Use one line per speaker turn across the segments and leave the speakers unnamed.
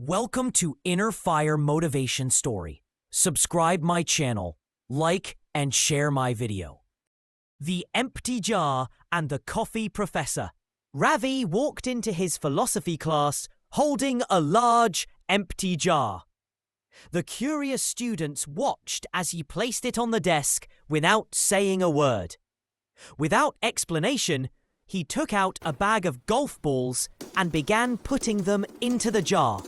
Welcome to Inner Fire Motivation Story. Subscribe my channel, like and share my video. The Empty Jar and the Coffee Professor. Ravi walked into his philosophy class holding a large, empty jar. The curious students watched as he placed it on the desk without saying a word. Without explanation, he took out a bag of golf balls and began putting them into the jar,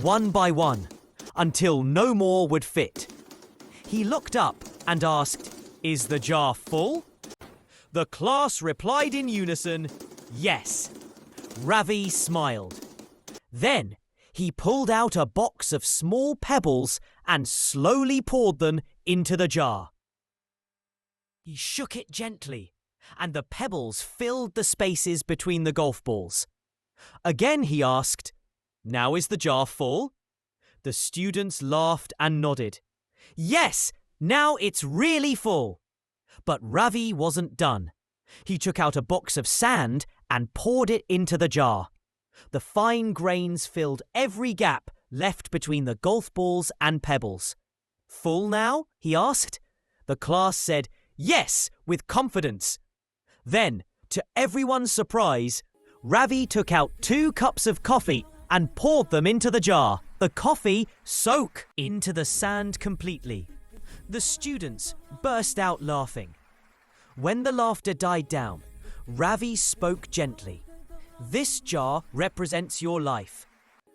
one by one, until no more would fit. He looked up and asked, "Is the jar full?" The class replied in unison, "Yes." Ravi smiled. Then he pulled out a box of small pebbles and slowly poured them into the jar. He shook it gently, and the pebbles filled the spaces between the golf balls. Again he asked, "Now is the jar full?" The students laughed and nodded. "Yes, now it's really full." But Ravi wasn't done. He took out a box of sand and poured it into the jar. The fine grains filled every gap left between the golf balls and pebbles. "Full now?" he asked. The class said yes with confidence. Then, to everyone's surprise, Ravi took out 2 cups of coffee and poured them into the jar. The coffee soaked into the sand completely. The students burst out laughing. When the laughter died down, Ravi spoke gently. "This jar represents your life.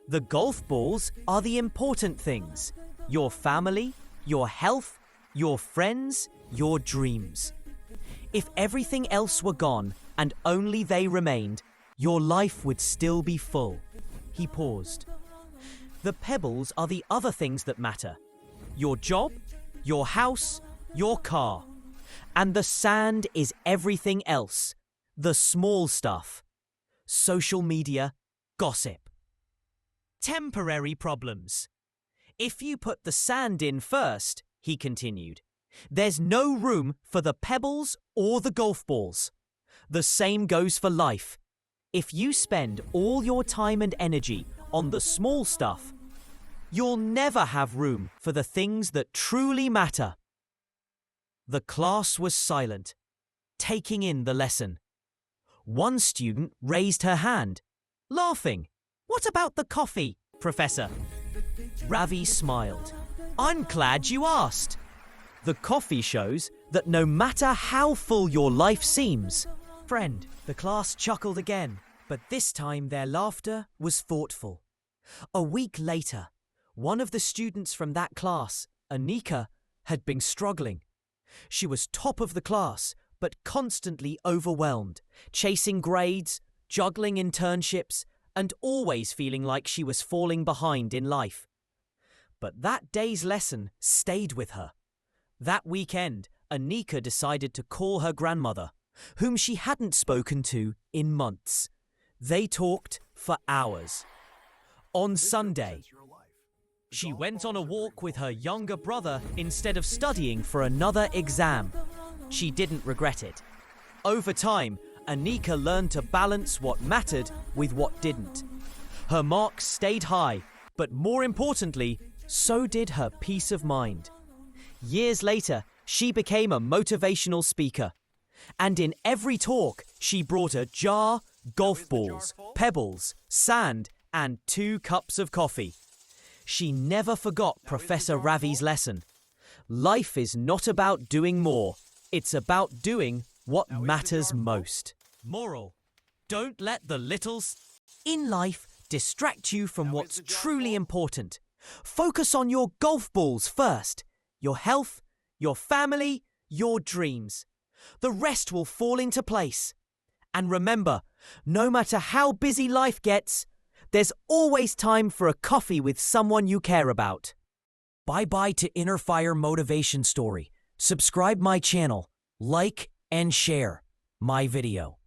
The golf balls are the important things. Your family, your health, your friends, your dreams. If everything else were gone and only they remained, your life would still be full." He paused. "The pebbles are the other things that matter. Your job, your house, your car. And the sand is everything else. The small stuff. Social media, gossip. Temporary problems. If you put the sand in first," he continued, "there's no room for the pebbles or the golf balls. The same goes for life. If you spend all your time and energy on the small stuff, you'll never have room for the things that truly matter." The class was silent, taking in the lesson. One student raised her hand, laughing. "What about the coffee, Professor?" Ravi smiled. "I'm glad you asked. The coffee shows that no matter how full your life seems." "Friend," the class chuckled again, but this time their laughter was thoughtful. A week later, one of the students from that class, Anika, had been struggling. She was top of the class, but constantly overwhelmed, chasing grades, juggling internships, and always feeling like she was falling behind in life. But that day's lesson stayed with her. That weekend, Anika decided to call her grandmother, whom she hadn't spoken to in months. They talked for hours. On Sunday, she went on a walk with her younger brother instead of studying for another exam. She didn't regret it. Over time, Anika learned to balance what mattered with what didn't. Her marks stayed high, but more importantly, so did her peace of mind. Years later, she became a motivational speaker. And in every talk, she brought a jar, golf balls, pebbles, sand, and 2 cups of coffee. She never forgot Professor Ravi's lesson. Life is not about doing more. It's about doing what matters most. Moral: don't let the littles in life distract you from what's truly important. Focus on your golf balls first. Your health, your family, your dreams. The rest will fall into place. And remember, no matter how busy life gets, there's always time for a coffee with someone you care about. Bye-bye to Inner Fire Motivation Story. Subscribe my channel, like and share my video.